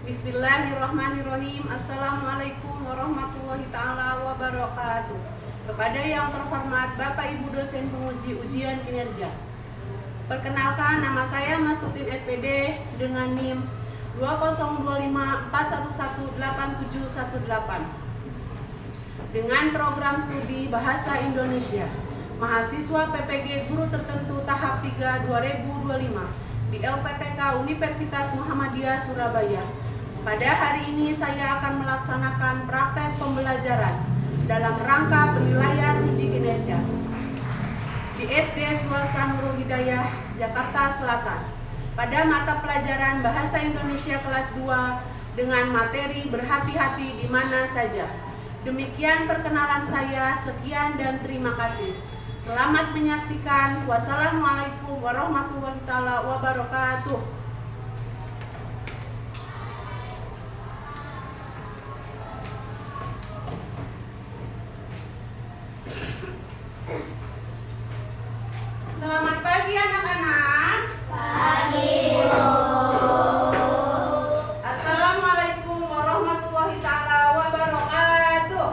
Bismillahirrahmanirrahim. Assalamualaikum warahmatullahi ta'ala wabarakatuh. Kepada yang terhormat Bapak Ibu dosen penguji ujian kinerja, perkenalkan, nama saya Mas Tutin SPD dengan NIM 202541187118 dengan program studi Bahasa Indonesia mahasiswa PPG Guru Tertentu tahap 3 2025 di LPTK Universitas Muhammadiyah Surabaya. Pada hari ini saya akan melaksanakan praktek pembelajaran dalam rangka penilaian uji kinerja di SD Swasta Nurul Hidayah, Jakarta Selatan, pada mata pelajaran Bahasa Indonesia kelas 2 dengan materi berhati-hati di mana saja. Demikian perkenalan saya, sekian dan terima kasih. Selamat menyaksikan. Wassalamualaikum warahmatullahi wabarakatuh. Selamat pagi anak-anak. Pagi. Assalamualaikum warahmatullahi wabarakatuh.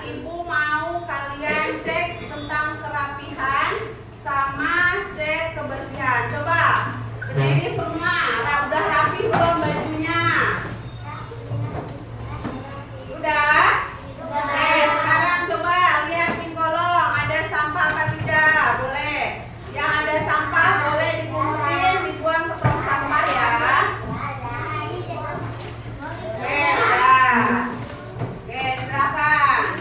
Ibu mau kalian cek tentang kerapihan sama cek kebersihan. Coba berdiri semua. Udah rapi belum bajunya? Sudah? Oke, sekarang coba lihat di kolong ada sampah atau tidak. Boleh. Yang ada sampah boleh dipungutin, dibuang ke tong sampah ya. Oke, udah. Oke, silakan.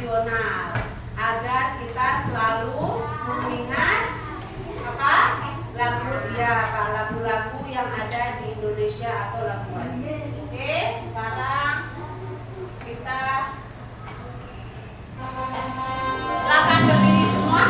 nasional agar kita selalu mengingat apa? Lagu-lagu yang ada di Indonesia atau lagu wajib. Oke, sekarang kita silakan berdiri semua.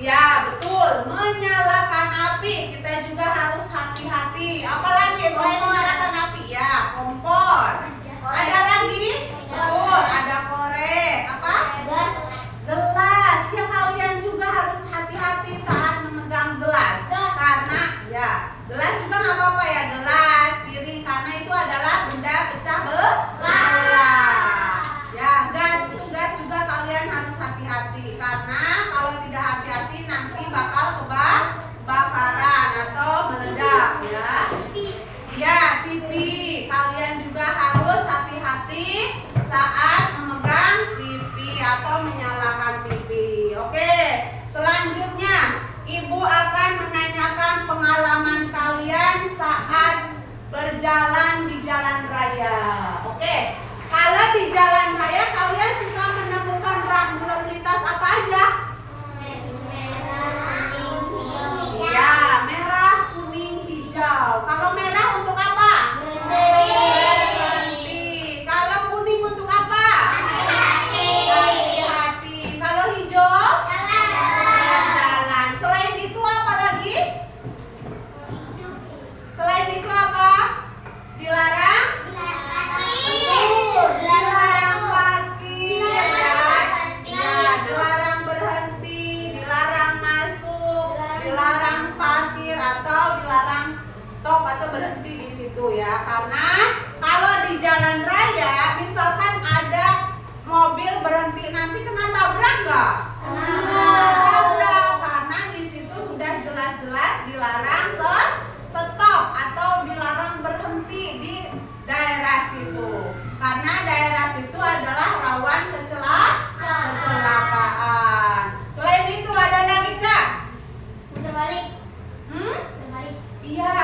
Ya, betul. Menyalakan api kita juga harus hati-hati. Apalagi selain menyalakan api ya, kompor. Ada lagi? Betul, ada korek. Apa? Gelas. Ya, kalian juga harus hati-hati saat memegang gelas. Karena ya, gelas juga nggak apa-apa ya, gelas, piring, karena itu adalah benda pecah belah. Ya, gas juga kalian harus hati-hati karena kalau tidak hati-hati nanti bakal kebakaran atau meledak ya. Ya, TV kalian juga harus hati-hati saat memegang TV atau menyalakan TV. Oke, selanjutnya Ibu akan menanyakan pengalaman kalian saat berjalan di jalan raya. Oke, kalau di jalan raya kalian suka menemukan rambu lalu lintas apa aja? Ya, merah, kuning, hijau. Kalau merah untuk apa? Berhenti. Kalau kuning untuk apa? Hati-hati. Kalau hijau? Jalan. Selain itu apa lagi? Selain itu apa? Dilarang? Betul. Dilarang parkir ya. Ya, dilarang berhenti, dilarang masuk, dilarang parkir atau dilarang stop atau berhenti di situ ya. Karena kalau di jalan raya misalkan ada mobil berhenti nanti kena tabrak nggak? Tabrak, karena di situ sudah jelas-jelas dilarang stop atau dilarang berhenti di daerah situ. Karena daerah situ adalah rawan kecelakaan. Selain itu ada lagi nggak? Terbalik. Iya,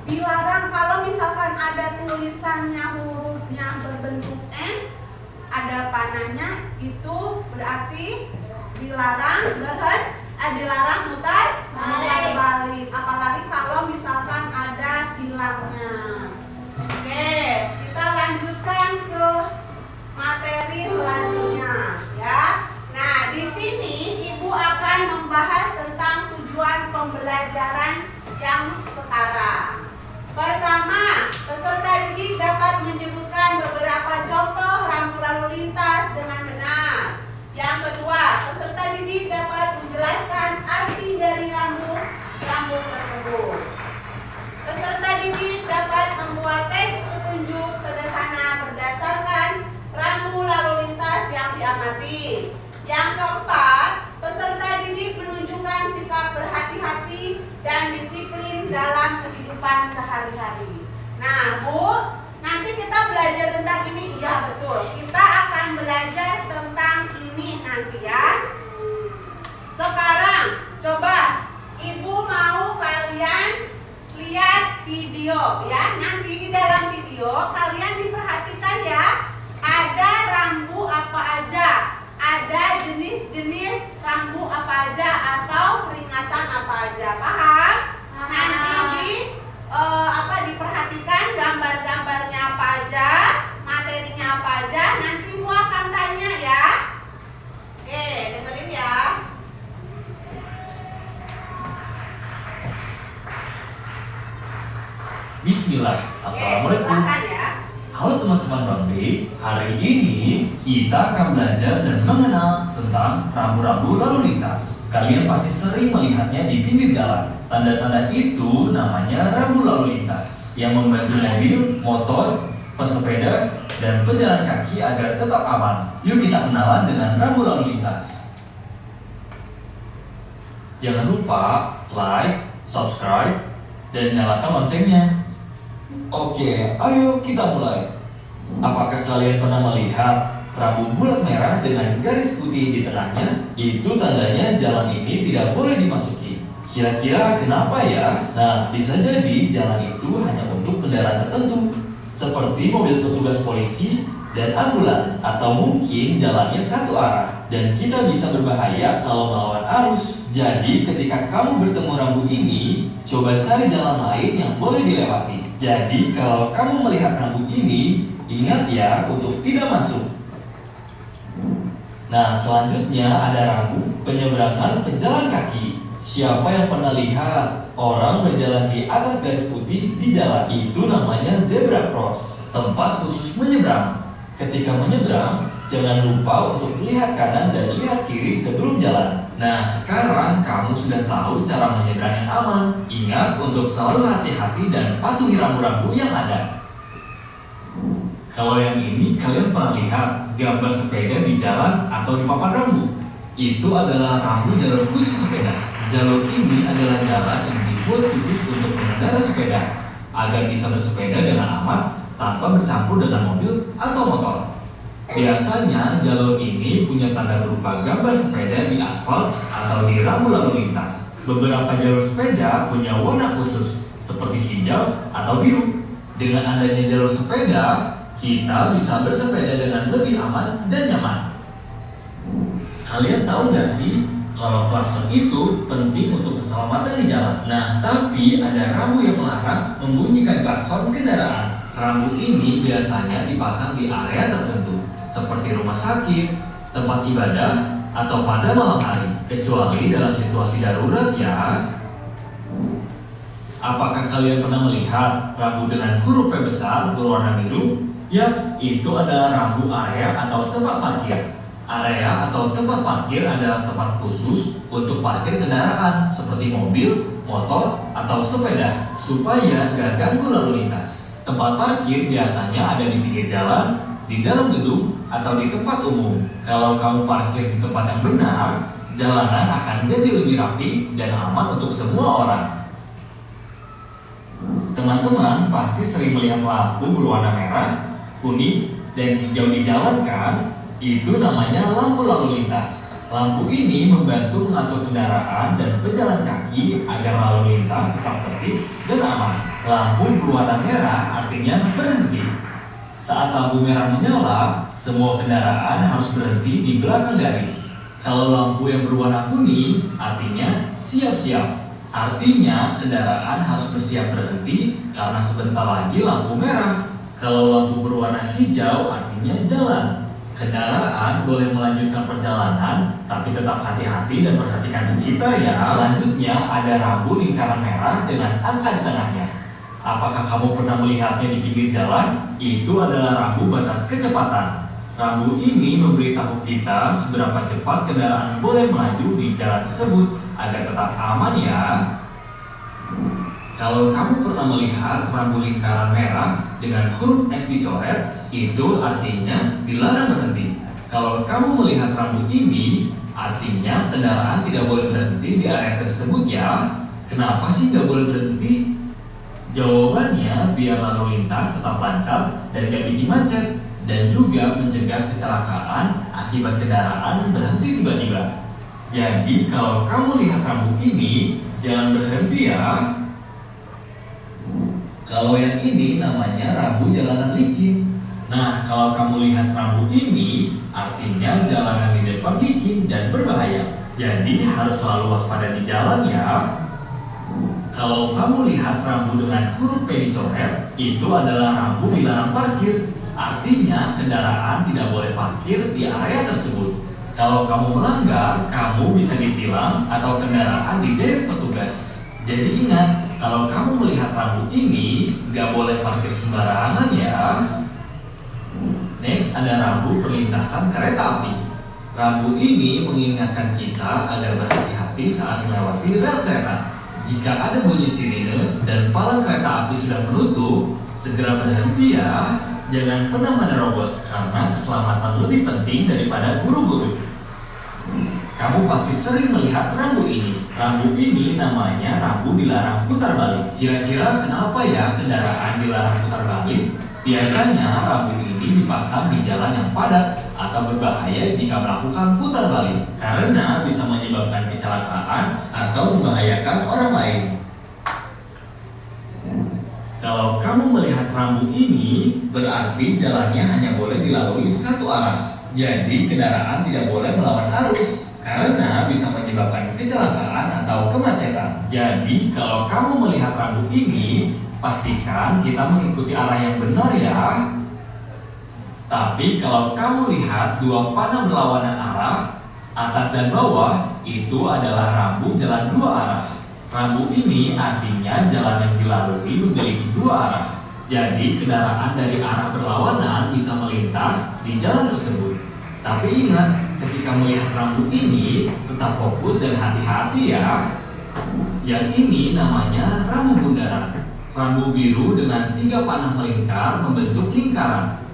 dilarang kalau misalkan ada tulisannya hurufnya berbentuk N, ada panahnya, itu berarti dilarang dilarang mutar balik. Apalagi kalau misalkan ada silangnya. Oke, kita lanjutkan ke materi selanjutnya ya. Nah, di sini Ibu akan membahas tentang tujuan pembelajaran yang setara. Pertama, peserta didik dapat menyebutkan beberapa contoh rambu lalu lintas dengan benar. Yang kedua, peserta cermati. Yang keempat, peserta didik menunjukkan sikap berhati-hati dan disiplin dalam kehidupan sehari-hari. Nah, Bu, nanti kita belajar tentang ini. Iya, betul. Kita akan belajar tentang ini nanti ya. Sekarang, coba Ibu mau kalian lihat video ya. Nanti di dalam video kalian diperhatikan ya. Ada rambu apa aja, ada jenis-jenis rambu apa aja atau peringatan apa aja. Paham? Nanti diperhatikan gambar-gambarnya apa aja, materinya apa aja. Nanti Ibu akan tanya ya. Oke, dengerin ya. Bismillah, Assalamualaikum. Halo teman-teman Bang B, hari ini kita akan belajar dan mengenal tentang rambu-rambu lalu lintas. Kalian pasti sering melihatnya di pinggir jalan. Tanda-tanda itu namanya rambu lalu lintas yang membantu mobil, motor, pesepeda, dan pejalan kaki agar tetap aman. Yuk kita kenalan dengan rambu lalu lintas. Jangan lupa like, subscribe, dan nyalakan loncengnya. Oke, ayo kita mulai. Apakah kalian pernah melihat rambu bulat merah dengan garis putih di tengahnya? Itu tandanya jalan ini tidak boleh dimasuki. Kira-kira kenapa ya? Nah, bisa jadi jalan itu hanya untuk kendaraan tertentu, seperti mobil petugas polisi dan ambulans, atau mungkin jalannya satu arah dan kita bisa berbahaya kalau melawan arus. Jadi ketika kamu bertemu rambu ini, coba cari jalan lain yang boleh dilewati. Jadi kalau kamu melihat rambu ini, ingat ya untuk tidak masuk. Nah, selanjutnya ada rambu penyeberangan pejalan kaki. Siapa yang pernah lihat orang berjalan di atas garis putih di jalan? Itu namanya zebra cross, tempat khusus menyeberang. Ketika menyeberang, jangan lupa untuk lihat kanan dan lihat kiri sebelum jalan. Nah, sekarang kamu sudah tahu cara menyeberang yang aman. Ingat untuk selalu hati-hati dan patuhi rambu-rambu yang ada. Kalau yang ini kalian pernah lihat gambar sepeda di jalan atau di papan rambu. Itu adalah rambu jalur khusus sepeda. Jalur ini adalah jalan yang dibuat khusus untuk pengendara sepeda agar bisa bersepeda dengan aman tanpa bercampur dengan mobil atau motor. Biasanya jalur ini punya tanda berupa gambar sepeda di aspal atau di rambu lalu lintas. Beberapa jalur sepeda punya warna khusus seperti hijau atau biru. Dengan adanya jalur sepeda, kita bisa bersepeda dengan lebih aman dan nyaman. Kalian tahu nggak sih kalau klakson itu penting untuk keselamatan di jalan? Nah, tapi ada rambu yang melarang membunyikan klakson kendaraan. Rambu ini biasanya dipasang di area tertentu, seperti rumah sakit, tempat ibadah, atau pada malam hari, kecuali dalam situasi darurat ya. Apakah kalian pernah melihat rambu dengan huruf P besar berwarna biru? Yap, itu adalah rambu area atau tempat parkir. Area atau tempat parkir adalah tempat khusus untuk parkir kendaraan seperti mobil, motor, atau sepeda supaya gak ganggu lalu lintas. Tempat parkir biasanya ada di pinggir jalan, di dalam gedung, atau di tempat umum. Kalau kamu parkir di tempat yang benar, jalanan akan jadi lebih rapi dan aman untuk semua orang. Teman-teman pasti sering melihat lampu berwarna merah, kuning, dan hijau di jalan kan? Itu namanya lampu lalu lintas. Lampu ini membantu mengatur kendaraan dan pejalan kaki agar lalu lintas tetap tertib dan aman. Lampu berwarna merah artinya berhenti. Saat lampu merah menyala, semua kendaraan harus berhenti di belakang garis. Kalau lampu yang berwarna kuning, artinya siap-siap. Artinya kendaraan harus bersiap berhenti karena sebentar lagi lampu merah. Kalau lampu berwarna hijau, artinya jalan. Kendaraan boleh melanjutkan perjalanan, tapi tetap hati-hati dan perhatikan sekitar ya. Selanjutnya ada rambu lingkaran merah dengan angka di tengahnya. Apakah kamu pernah melihatnya di pinggir jalan? Itu adalah rambu batas kecepatan. Rambu ini memberitahu kita seberapa cepat kendaraan boleh melaju di jalan tersebut agar tetap aman ya. Kalau kamu pernah melihat rambu lingkaran merah dengan huruf S dicoret, itu artinya dilarang berhenti. Kalau kamu melihat rambu ini, artinya kendaraan tidak boleh berhenti di area tersebut ya. Kenapa sih nggak boleh berhenti? Jawabannya biar lalu lintas tetap lancar dan gak bikin macet, dan juga mencegah kecelakaan akibat kendaraan berhenti tiba-tiba. Jadi kalau kamu lihat rambu ini, jangan berhenti ya. Kalau yang ini namanya rambu jalanan licin. Nah, kalau kamu lihat rambu ini, artinya jalanan di depan licin dan berbahaya. Jadi harus selalu waspada di jalan ya. Kalau kamu lihat rambu dengan huruf P dicoret, itu adalah rambu dilarang parkir. Artinya kendaraan tidak boleh parkir di area tersebut. Kalau kamu melanggar, kamu bisa ditilang atau kendaraan diderek petugas. Jadi ingat, kalau kamu melihat rambu ini, nggak boleh parkir sembarangan ya. Next ada rambu perlintasan kereta api. Rambu ini mengingatkan kita agar berhati-hati saat melewati rel kereta. Jika ada bunyi sirine dan palang kereta api sudah menutup, segera berhenti ya. Jangan pernah menerobos karena keselamatan lebih penting daripada buru-buru. Kamu pasti sering melihat rambu ini. Rambu ini namanya rambu dilarang putar balik. Kira-kira kenapa ya kendaraan dilarang putar balik? Biasanya rambu ini dipasang di jalan yang padat atau berbahaya jika melakukan putar balik karena bisa menyebabkan kecelakaan atau membahayakan orang lain. Kalau kamu melihat rambu ini, berarti jalannya hanya boleh dilalui satu arah. Jadi kendaraan tidak boleh melawan arus karena bisa menyebabkan kecelakaan atau kemacetan. Jadi kalau kamu melihat rambu ini, pastikan kita mengikuti arah yang benar ya. Tapi kalau kamu lihat dua panah berlawanan arah, atas dan bawah, itu adalah rambu jalan dua arah. Rambu ini artinya jalan yang dilalui memiliki dua arah. Jadi kendaraan dari arah berlawanan bisa melintas di jalan tersebut. Tapi ingat, ketika melihat rambu ini, tetap fokus dan hati-hati ya. Yang ini namanya rambu bundaran. Rambu biru dengan 3 panah melingkar membentuk lingkaran.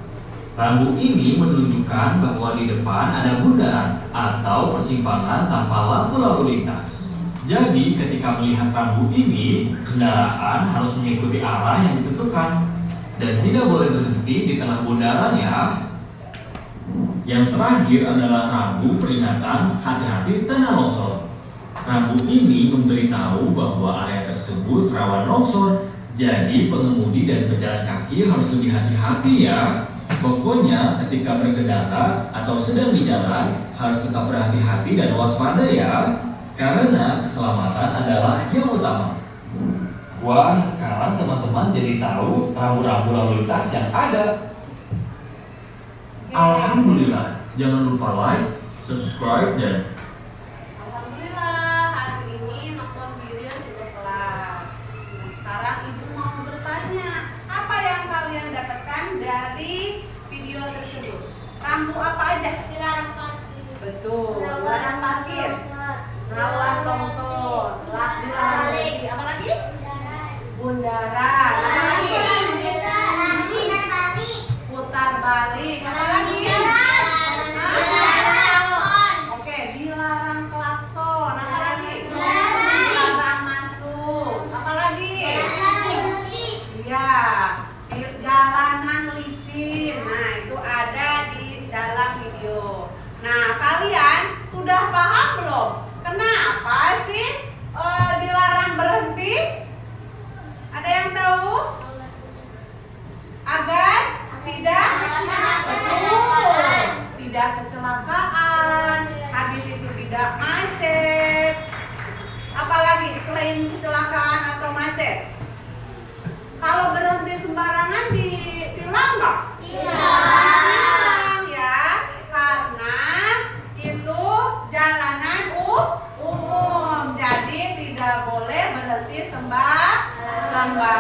Rambu ini menunjukkan bahwa di depan ada bundaran atau persimpangan tanpa lampu lalu lintas. Jadi ketika melihat rambu ini, kendaraan harus mengikuti arah yang ditentukan dan tidak boleh berhenti di tengah bundaran ya. Yang terakhir adalah rambu peringatan hati-hati tanah longsor. Rambu ini memberitahu bahwa area tersebut rawan longsor. Jadi pengemudi dan pejalan kaki harus lebih hati-hati ya. Pokoknya ketika berkendara atau sedang di jalan harus tetap berhati-hati dan waspada ya. Karena keselamatan adalah yang utama. Wah, sekarang teman-teman jadi tahu rambu-rambu lalu lintas yang ada. Alhamdulillah. Jangan lupa like, subscribe, dan Alhamdulillah, hari ini nonton video sudah kelar. Nah, sekarang ibu mau bertanya, apa yang kalian dapatkan dari video tersebut? Rambu apa aja? Dilarang parkir. Betul, dilarang parkir, rawan longsor, dilarang berhenti. Apa lagi? Bundaran. Apa lagi? Putar balik. Apa lagi? Oke, dilarang klakson. Apa lagi? Dilarang masuk. Apa lagi? Iya, di jalanan licin. Nah, itu ada di dalam video. Nah, kalian sudah paham belum? Kenapa sih dilarang berhenti? Ada yang tahu? Agar tidak betul, tidak kecelakaan, habis itu tidak macet. Apalagi selain kecelakaan atau macet? Kalau berhenti sembarangan ditilang nggak? Ditilang ya, karena itu jalanan umum, jadi tidak boleh berhenti sembarangan.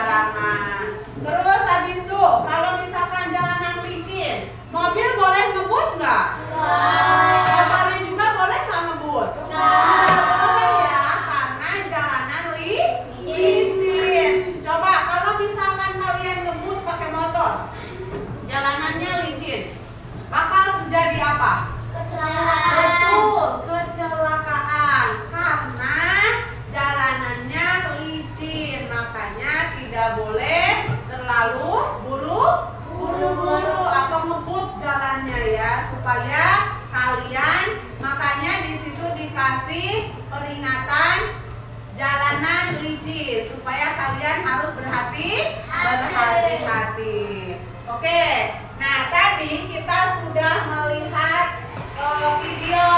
Terus habis itu, kalau misalkan jalanan licin, mobil boleh ngebut nggak? Motornya juga boleh nggak ngebut? Nggak boleh ya, karena jalanan licin. Coba kalau misalkan kalian ngebut pakai motor, jalanannya licin. kalian, makanya di situ dikasih peringatan jalanan licin supaya kalian harus berhati-hati. Oke, nah tadi kita sudah melihat video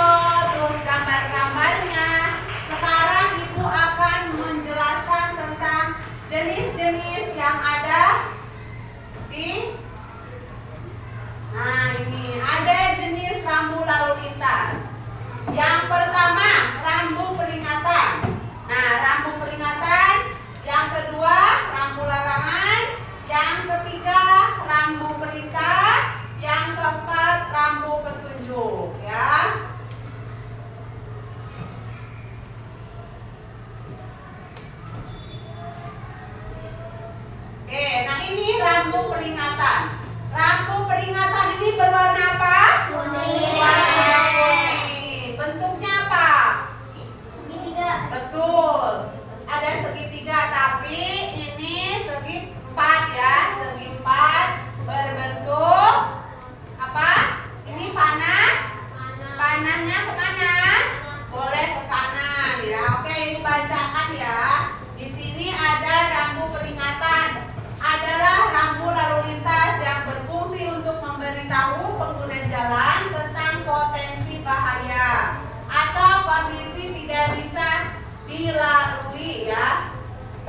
terus gambar-gambarnya. Sekarang Ibu akan menjelaskan tentang jenis-jenis yang ada di. Nah ini ada jenis rambu lalu lintas. Yang pertama rambu peringatan. Nah rambu peringatan. Yang kedua rambu larangan. Yang ketiga rambu perintah. Yang keempat rambu petunjuk ya. Oke, nah ini rambu peringatan. Rambu peringatan ini berwarna apa? Kuning. Warna kuning. Bentuknya apa? Segitiga. Betul. Ada segitiga, tapi ini segi 4 ya. Segi 4 berbentuk apa? Ini panah. Panahnya kemana? Boleh ke kanan ya. Oke, ini bacakan ya. Di sini ada rambu peringatan. Adalah rambu lalu lintas yang berfungsi untuk memberitahu pengguna jalan tentang potensi bahaya atau kondisi tidak bisa dilalui ya,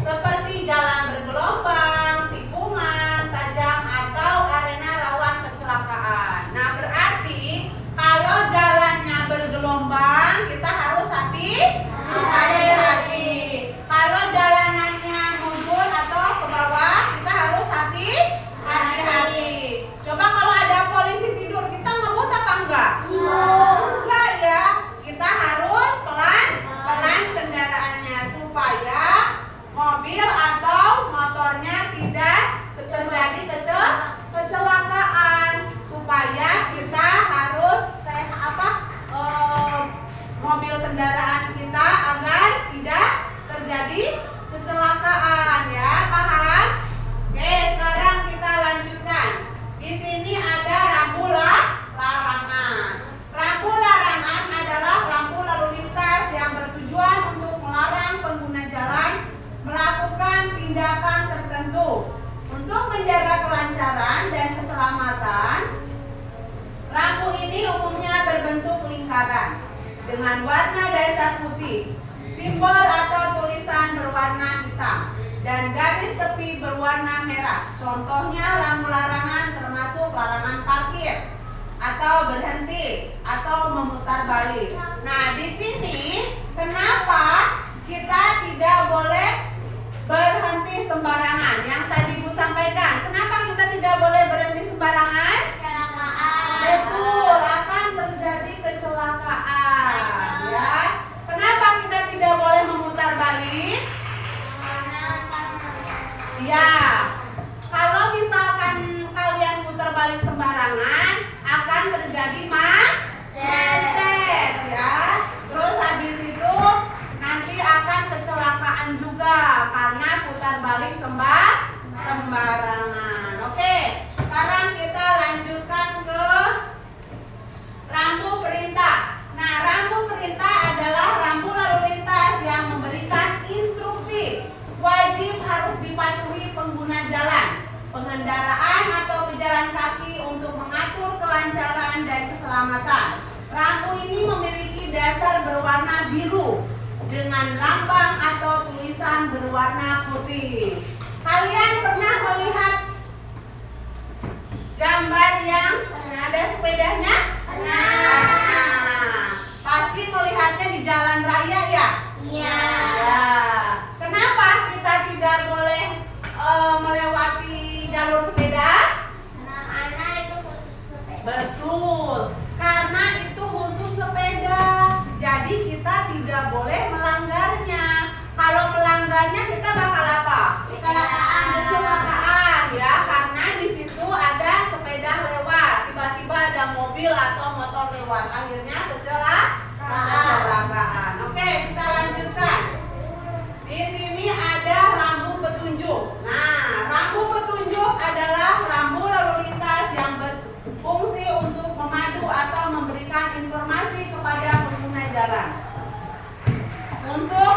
seperti jalan bergelombang, tikungan, tajam atau arena rawan kecelakaan. Nah berarti kalau jalannya bergelombang kita harus hati-hati. Kalau jalanannya mundur atau ke bawah kita harus hati-hati. Coba kalau ada polisi tidur kita ngebut apa enggak? Enggak ya. Kita harus pelan-pelan kendaraannya supaya mobil atau motornya tidak terjadi kecelakaan. Supaya kita harus mobil kendaraan kita agar tidak terjadi kecelakaan ya, paham? Oke, sekarang kita lanjutkan. Di sini ada rambu larangan. Rambu larangan adalah rambu lalu lintas yang bertujuan untuk melarang pengguna jalan melakukan tindakan tertentu. Untuk menjaga kelancaran dan keselamatan, rambu ini umumnya berbentuk lingkaran dengan warna dasar putih, simbol atau tulisan berwarna hitam, dan garis tepi berwarna merah. Contohnya rambu larangan termasuk larangan parkir atau berhenti atau memutar balik. Nah, di sini kenapa kita tidak boleh berhenti sembarangan? Yang tadi Ibu sampaikan, kenapa kita tidak boleh berhenti sembarangan? Betul, akan terjadi kecelakaan ya. Kenapa kita tidak boleh memutar balik? Ya, kalau misalkan kalian putar balik sembarangan akan terjadi macet ya. Terus habis itu nanti akan kecelakaan juga karena putar balik sembarangan. Oke, sekarang kita lanjutkan ke rambu perintah. Nah, rambu perintah adalah rambu lalu lintas yang memberikan instruksi wajib harus dipatuhi pengguna jalan, pengendaraan atau pejalan kaki untuk mengatur kelancaran dan keselamatan. Rambu ini memiliki dasar berwarna biru dengan lambang atau tulisan berwarna putih. Kalian pernah melihat gambar yang ada sepedanya? Nah, pasti melihatnya di jalan raya ya? Iya. Ya. Kenapa kita tidak boleh melewati jalur sepeda? Karena itu khusus sepeda. Betul, karena itu khusus sepeda. Jadi kita tidak boleh melanggarnya. Kalau melanggarnya kita bakal apa? Kecelakaan ya, karena di situ ada sepeda lewat, tiba-tiba ada mobil atau motor lewat, akhirnya kecelakaan. Oke, kita lanjutkan. Di sini ada rambu petunjuk. Nah, rambu petunjuk adalah rambu lalu lintas yang berfungsi untuk memadu atau memberikan informasi jalan. Untuk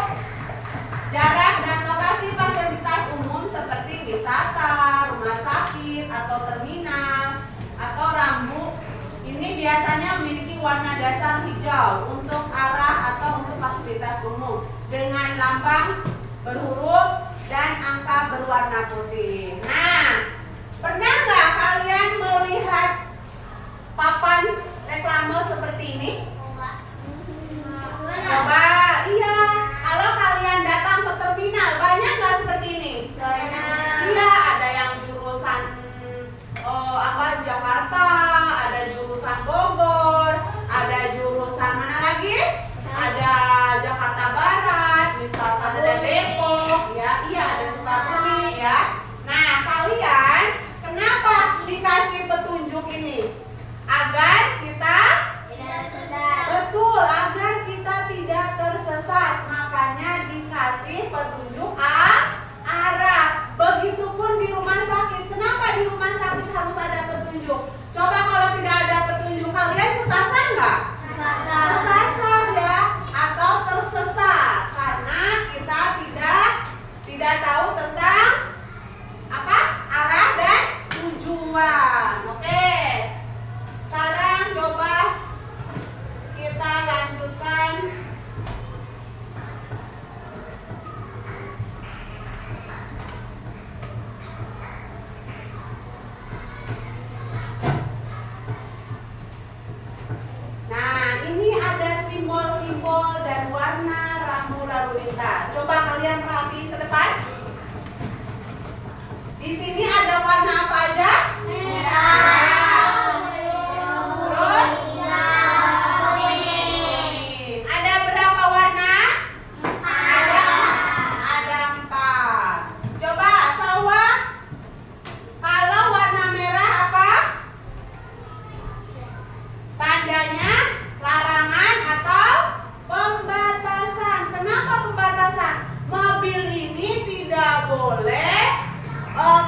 jarak dan lokasi fasilitas umum seperti wisata, rumah sakit, atau terminal, atau rambu, ini biasanya memiliki warna dasar hijau untuk arah atau untuk fasilitas umum dengan lambang berhuruf dan angka berwarna putih. Nah, pernah nggak kalian melihat papan reklame seperti ini? Coba, iya. Kalau kalian datang ke terminal, banyak nggak seperti ini? Iya, ada yang jurusan Jakarta, ada jurusan Bogor, ada jurusan mana lagi? Ada Jakarta Barat, misalkan ada Depok, ya, iya ada Sukabumi, ya. Nah, kalian kenapa dikasih petunjuk ini? Agar kita betul, agar kita tidak tersesat. Makanya dikasih petunjuk arah. Begitupun di rumah sakit. Kenapa di rumah sakit harus ada petunjuk? Coba kalau tidak ada petunjuk, kalian kesasar nggak? Kesasar ya, atau tersesat karena kita tidak tahu tentang apa? Arah dan tujuan. Oke. Sekarang coba kita lanjutkan. Nah, ini ada simbol-simbol dan warna rambu lalu lintas. Coba kalian perhatiin ke depan. Di sini ada warna apa aja? Terus? Ada berapa warna? Ada 4. Coba Salwa, kalau warna merah apa? Tandanya larangan atau pembatasan. Kenapa pembatasan? Mobil ini tidak boleh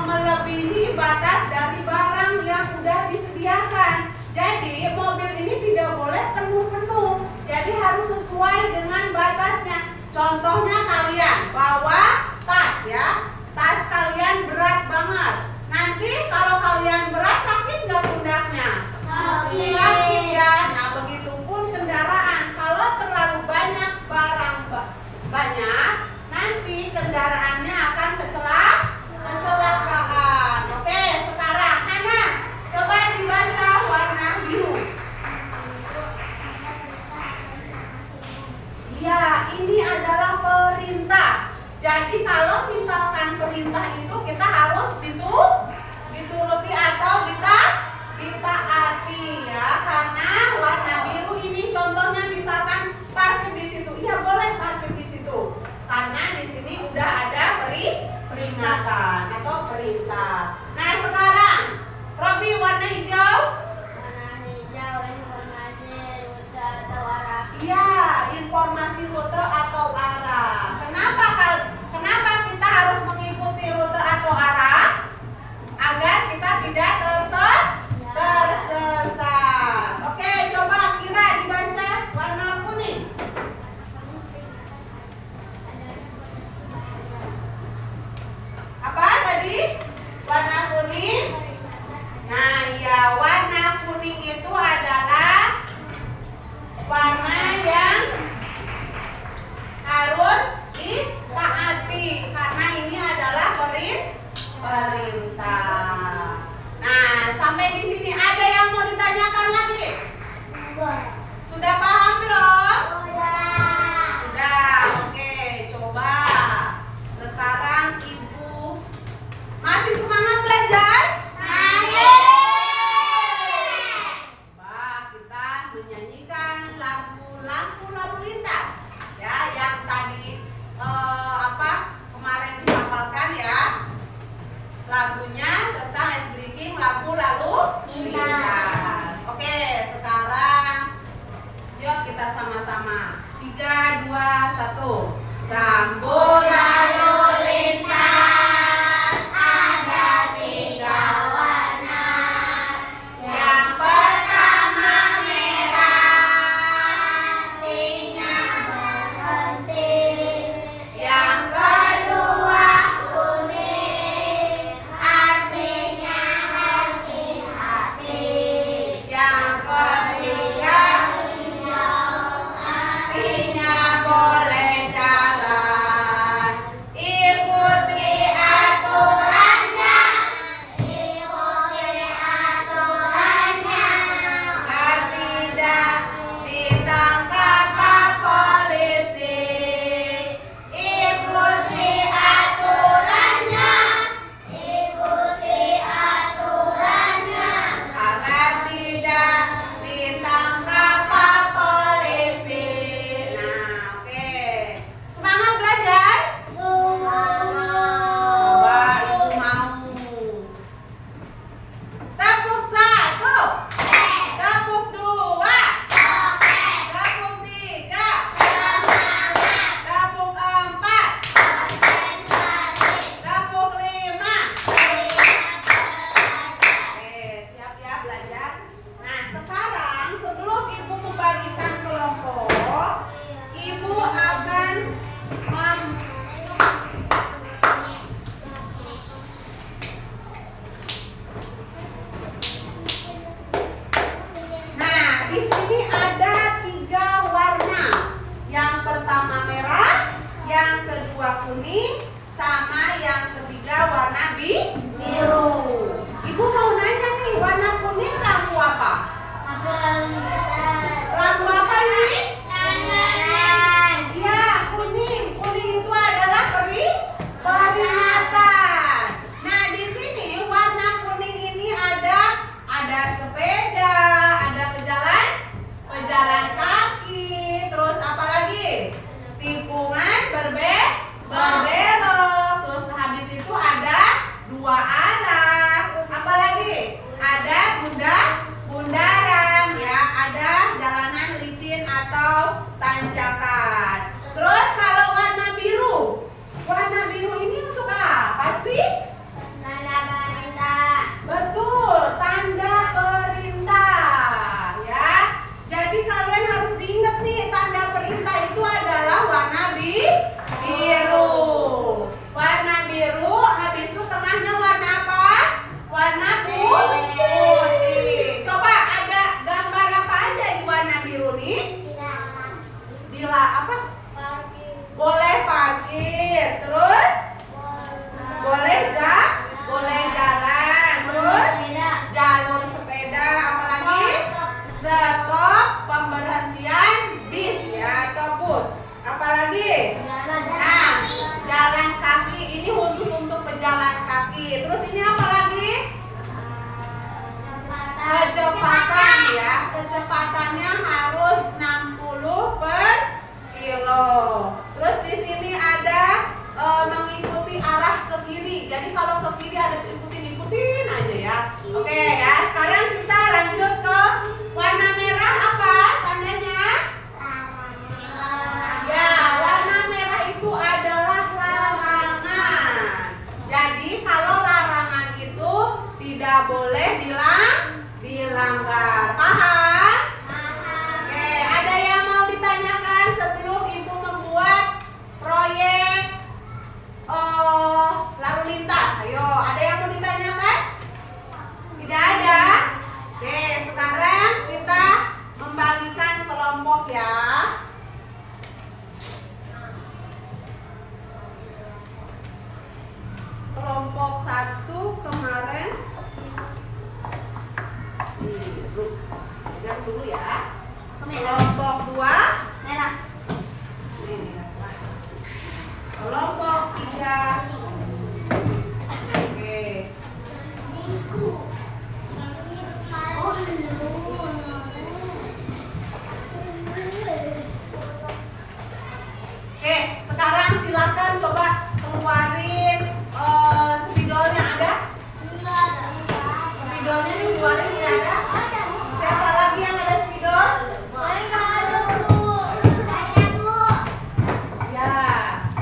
melebihi batas dari barang yang sudah disediakan. Jadi mobil ini tidak boleh penuh-penuh. Jadi harus sesuai dengan batasnya. Contohnya kalian bawa tas ya. Tas kalian berat banget. Nanti kalau kalian berat, sakit nggak pundaknya? Sakit ya. Nah, begitupun kendaraan. Kalau terlalu banyak barang banyak, nanti kendaraannya akan kecelakaan. Oke, sekarang Hana, coba dibaca warna biru. Iya, ini adalah perintah. Jadi kalau misalkan perintah itu kita harus dituruti atau ditaati ya. Karena warna biru ini contohnya misalkan parkir di situ. Iya, boleh parkir di situ. Karena di sini udah ada peringatan atau perintah. Nah, sekarang Robi, warna hijau. Informasi rute atau arah. Iya, informasi rute atau arah. Kenapa kita harus mengikuti rute atau arah? Agar kita tidak tersesat. Oke, coba Kira dibaca warna kuning. Apa tadi? Warna kuning. Nah, ya, warna kuning itu adalah warna yang harus ditaati karena ini adalah perintah. Nah, sampai di sini ada yang mau ditanyakan lagi? Sudah paham belum? Sudah. Oke, coba sekarang Ibu masih semangat belajar? Coba kita menyanyikan lagu lampu lalu lintas ya, yang tadi kemarin dihafalkan ya. Lagunya tentang ice breaking lampu lalu lintas. Oke, sekarang yuk kita sama-sama. 3, 2, 1. Rambu lalu lintas ada 3 warna. Yang pertama merah, tinggal inget nih, tanda perintah itu adalah warna biru. Warna biru, habis itu tengahnya warna apa? Warna putih. Coba ada gambar apa aja di warna biru nih? Apa? Boleh parkir, terus boleh jalan, terus jalur sepeda, apalagi stop, pemberhentian bis ya atau bus, apalagi jalan kaki, ini khusus untuk pejalan kaki. Terus ini apalagi? Kecepatan ya, kecepatannya harus 60 per kilo. Terus di sini ada mengikuti arah ke kiri. Jadi kalau ke kiri ada ikutin aja ya. Oke ya, sekarang kita lanjut ke warna merah. Apa tandanya? Ya, warna merah itu adalah larangan. Jadi kalau larangan itu tidak boleh dilanggar. Paham? Oke, ada yang mau ditanyakan sebelum Ibu membuat proyek lalu lintas? Ayo, ada yang mau ditanyakan? Tidak ada? Oke, sekarang kita membagikan kelompok ya. Kelompok 1 kemarin lihat dulu ya. Kelompok 2 merah. Kelompok 3 oke. Oke, sekarang silakan coba keluarin spidolnya. Ada? Spidolnya nih keluarin, tidak ada? Siapa lagi yang ada spidol? Ya,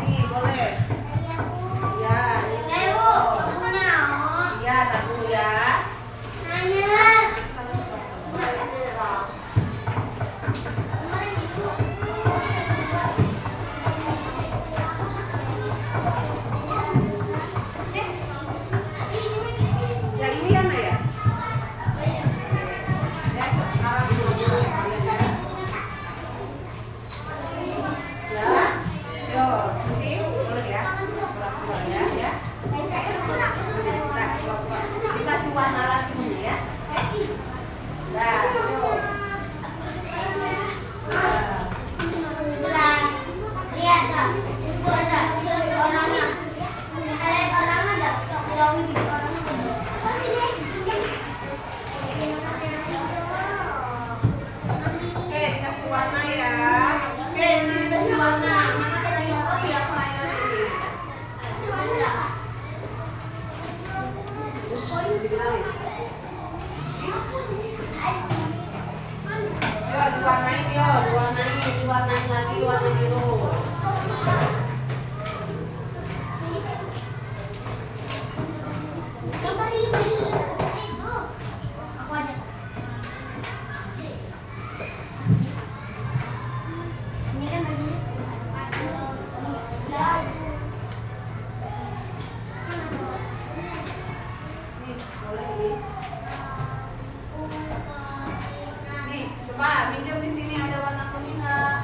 nih boleh. Ya, ini spidol. Ya, tak dulu ya. Ya ini ya, Nak ya? Ya, sekarang dulu ya. Ya, yo, ini boleh ya? Boleh ya, ya. Nah, dikasih warna lagi dulu ya. Nah, yo. Oke, dikasih warna ya. Oke, ini dikasih warna. Mana tadi ya pelayan ini? Yo, diwarnain lagi warna biru. Nih, boleh nih. Nih, coba minjem di sini ada warna kuning nggak?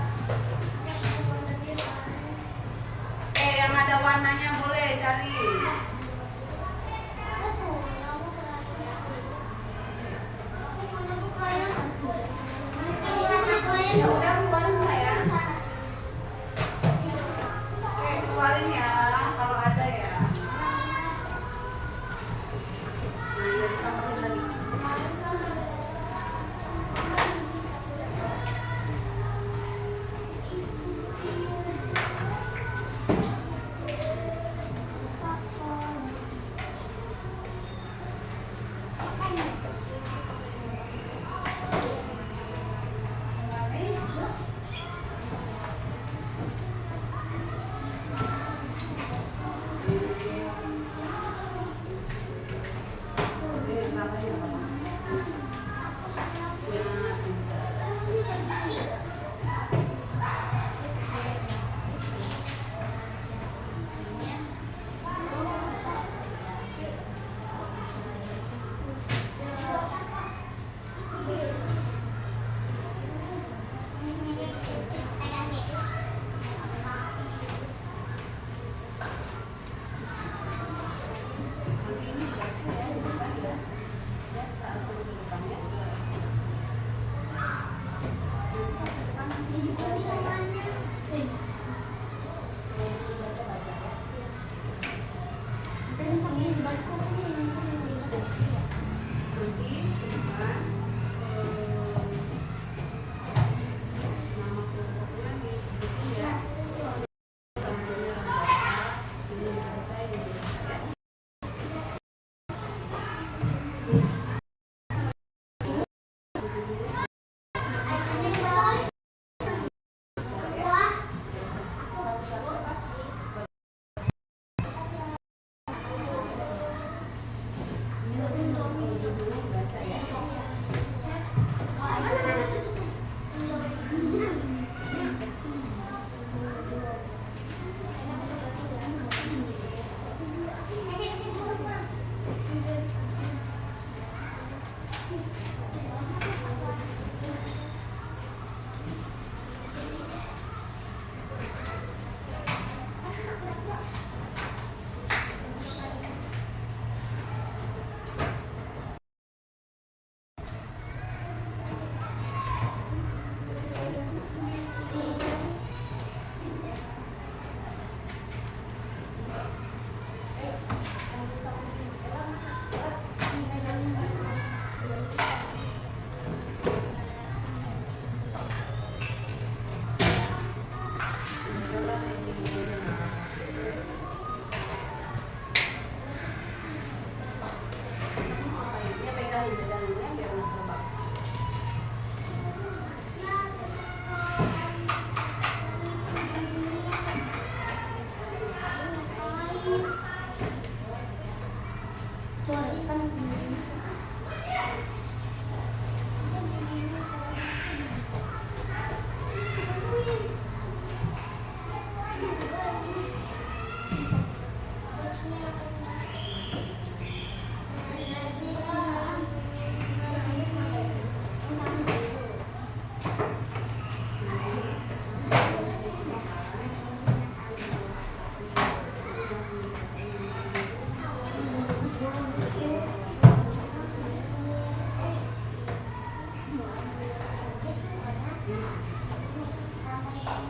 Nanti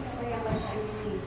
siapa yang baca ini?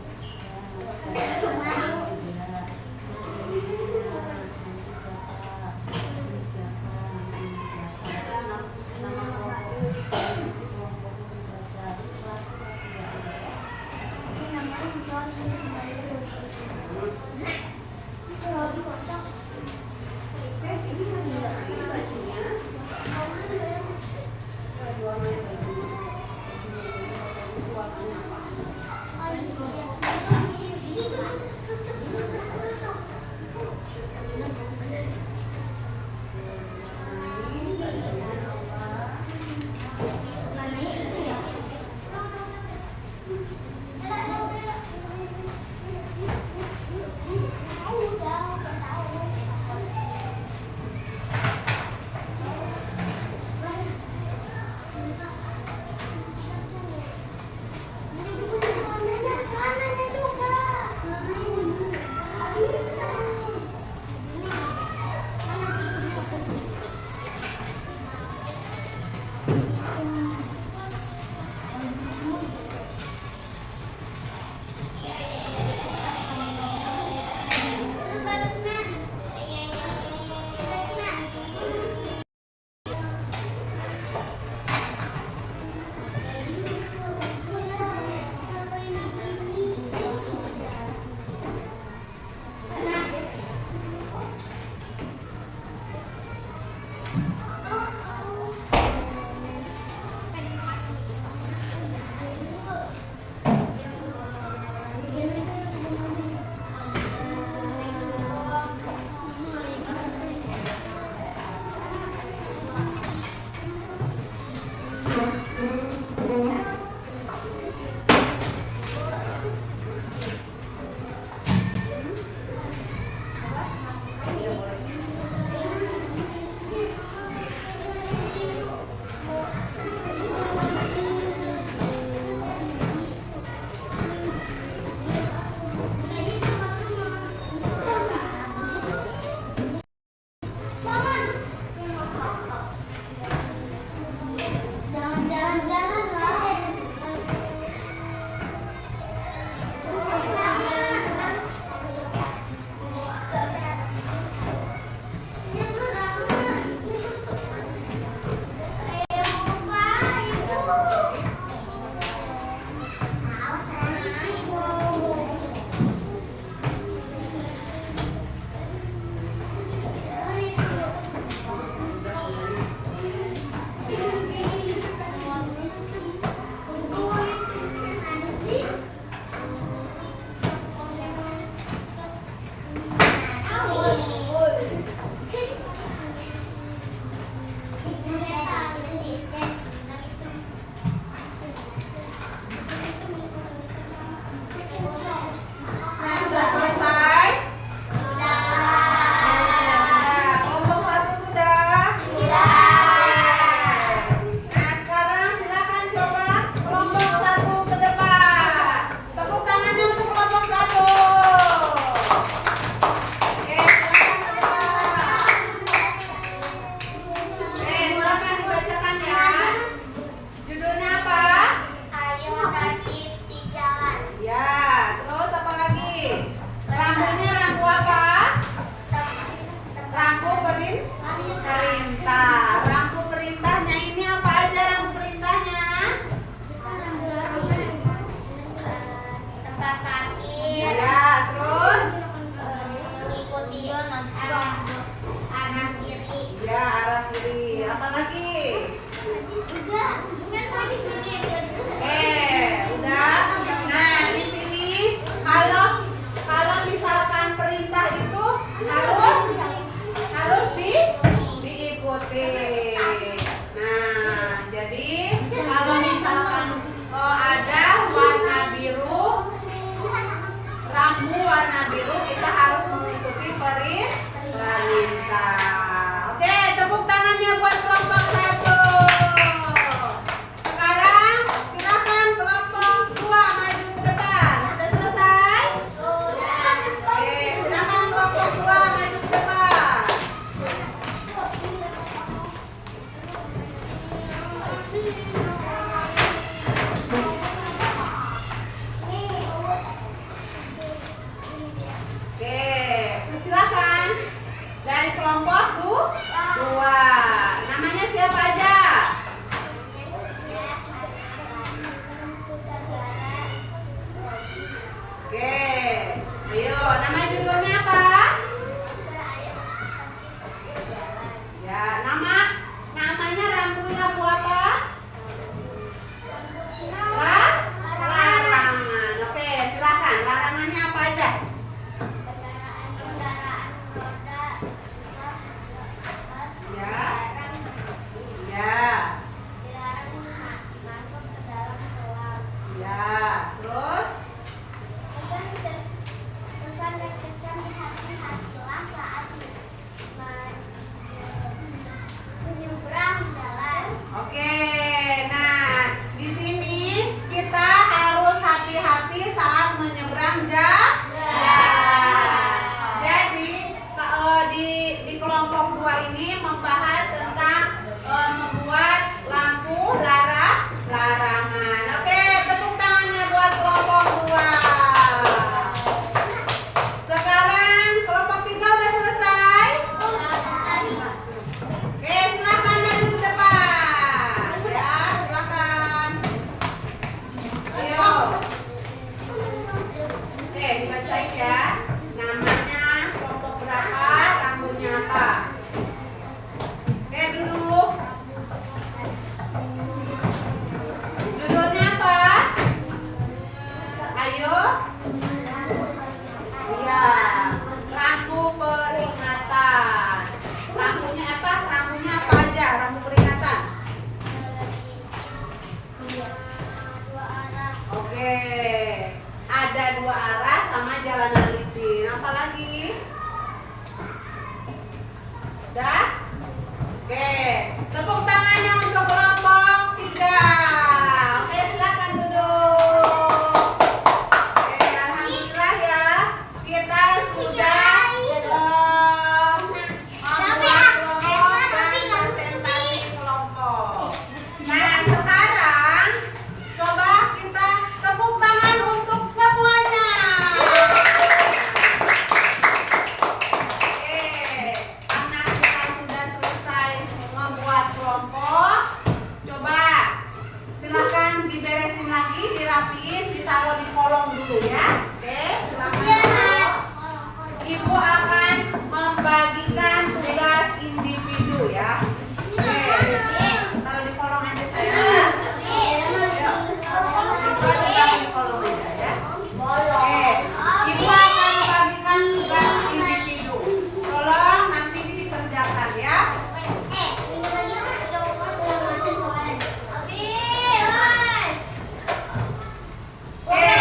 apa lagi? Udah? Oke, tepuk tangannya untuk kelompok 3. Oke, silakan duduk. Oke, alhamdulillah ya, kita sudah membuat kelompok dan presentasi kelompok. Nah, sekarang coba kita tepuk tangan untuk semuanya. Oke, karena kita sudah selesai membuat kelompok, coba silakan diberesin lagi, dirapiin, ditaruh di kolong dulu ya. Oke, silakan. Ibu akan membagikan tugas individu ya. Oke, taruh di kolong aja sayang. Taruh di kolong aja ya. Oke, ibu akan membagikan tugas individu. Tolong nanti dikerjakan ya. Oke,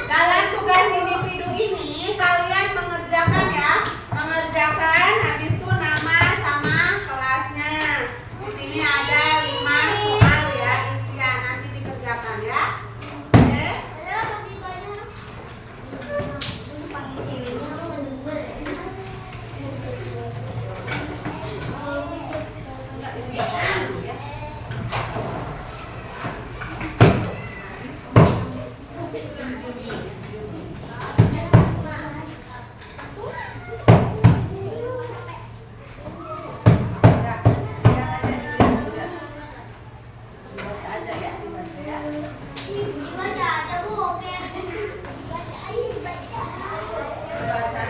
dalam tugas individu ini kalian mengerjakan ya, mengerjakan habis itu nama sama kelasnya. Di sini ada 5 soal ya, isian nanti dikerjakan ya. Oke. Enggak, ini dulu ya. Udah, lihat aja dulu ya. Dibaca aja ya, dibaca ya. Dibaca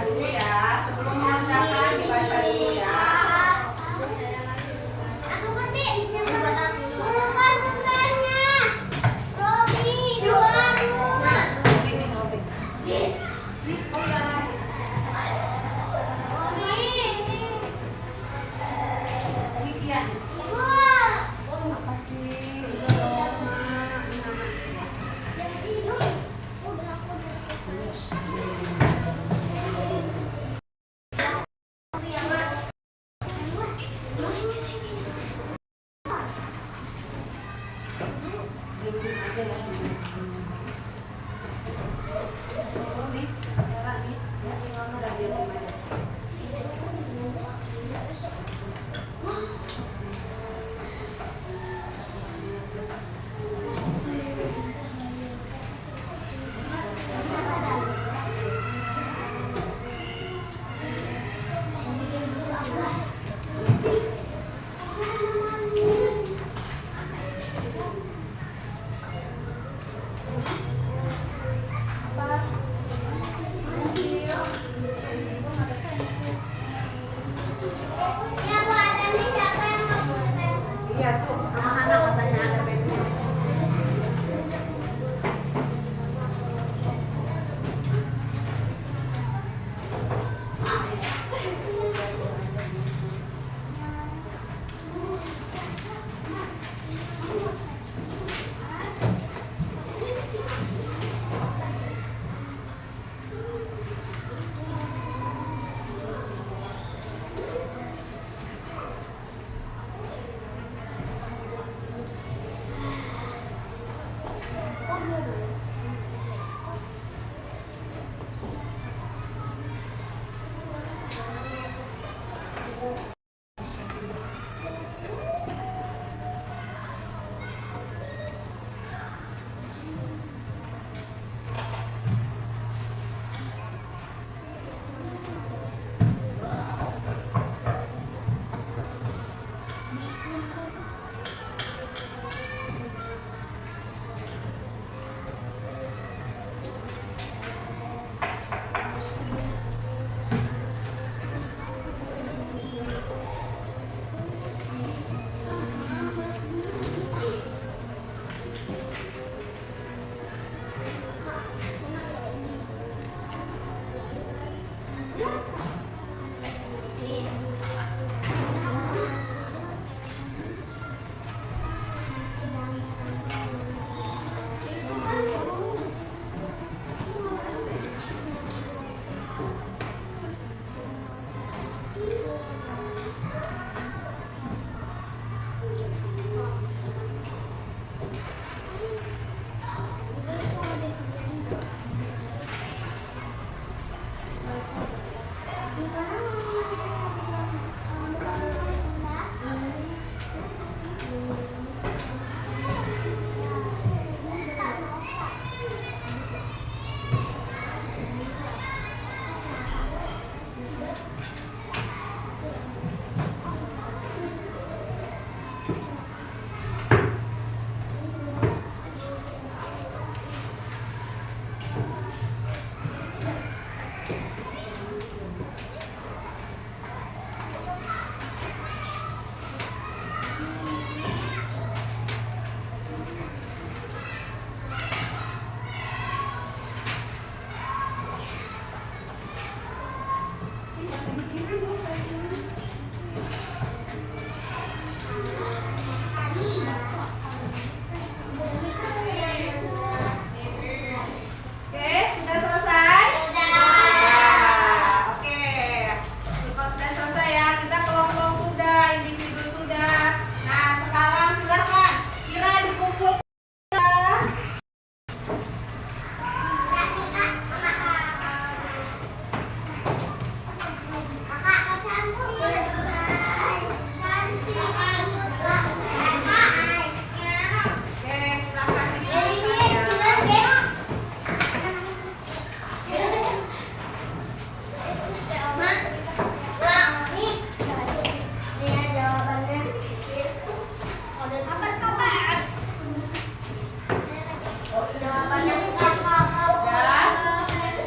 dulu ya, sebelum mengerjakan dibaca dulu ya. Nah, ini Robin. Nih, oh ya Robin. Ini Kian. Apa sih? Udah dong, Mak. Ini namanya. Diemin aja ya. Oh, nih, sekarang nih. Ya, udah diemin aja. Iya tuh, sama Hana katanya ada pensil.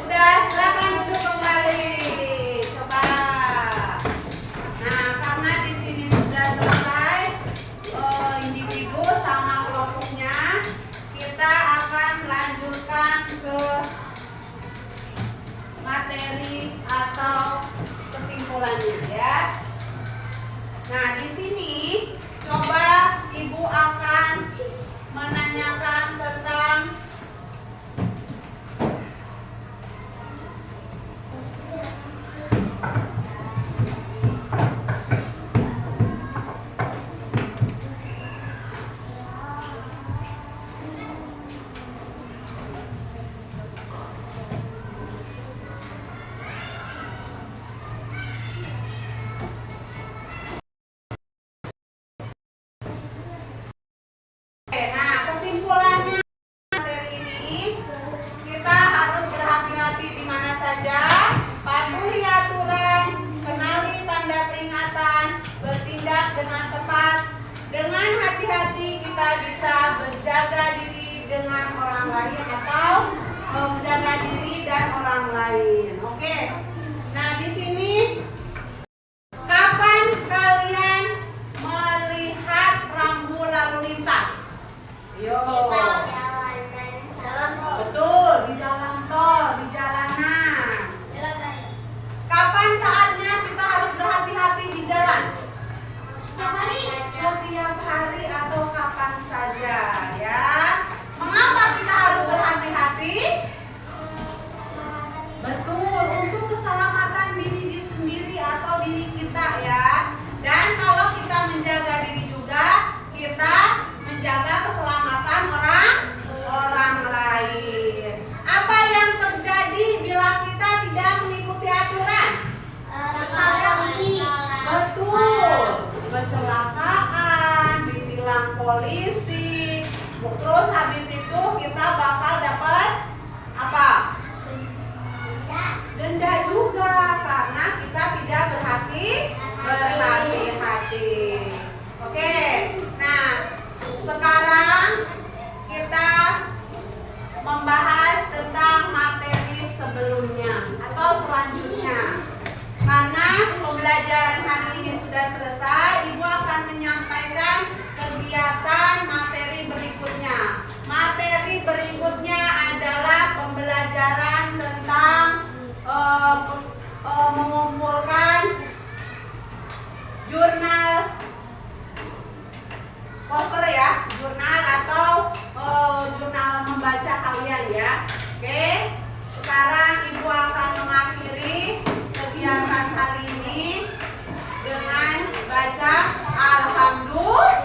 Udah, silakan duduk kembali. Coba. Nah, karena di sini sudah selesai individu sama kelompoknya, kita akan lanjutkan ke materi atau kesimpulannya ya. Nah, di sini coba Ibu akan menanyakan tentang kesimpulannya materi ini, kita harus berhati-hati di mana saja, patuhi aturan, kenali tanda peringatan, bertindak dengan tepat. Dengan hati-hati kita bisa menjaga diri dengan orang lain atau menjaga diri dan orang lain. Oke. Nah, di sini kapan kalian melihat rambu lalu lintas? Yo. Betul, di dalam tol, di jalanan. Kapan saatnya kita harus berhati-hati di jalan? Setiap hari atau kapan saja ya. Mengapa kita harus berhati-hati? Betul, untuk keselamatan diri sendiri atau diri kita ya. Dan kalau kita menjaga diri juga, kita menjaga keselamatan orang lain. Apa yang terjadi bila kita tidak mengikuti aturan? Betul, kecelakaan, ditilang polisi. Terus habis itu kita bakal dapat apa? Denda juga karena kita tidak berhati-hati. Oke. Nah, sekarang kita membahas tentang materi sebelumnya atau selanjutnya. Karena pembelajaran hari ini sudah selesai, Ibu akan menyampaikan kegiatan materi berikutnya. Materi berikutnya adalah pembelajaran tentang mengumpulkan jurnal poster ya, jurnal atau jurnal membaca kalian ya. Oke, sekarang Ibu akan mengakhiri kegiatan hari ini dengan baca Alhamdulillah.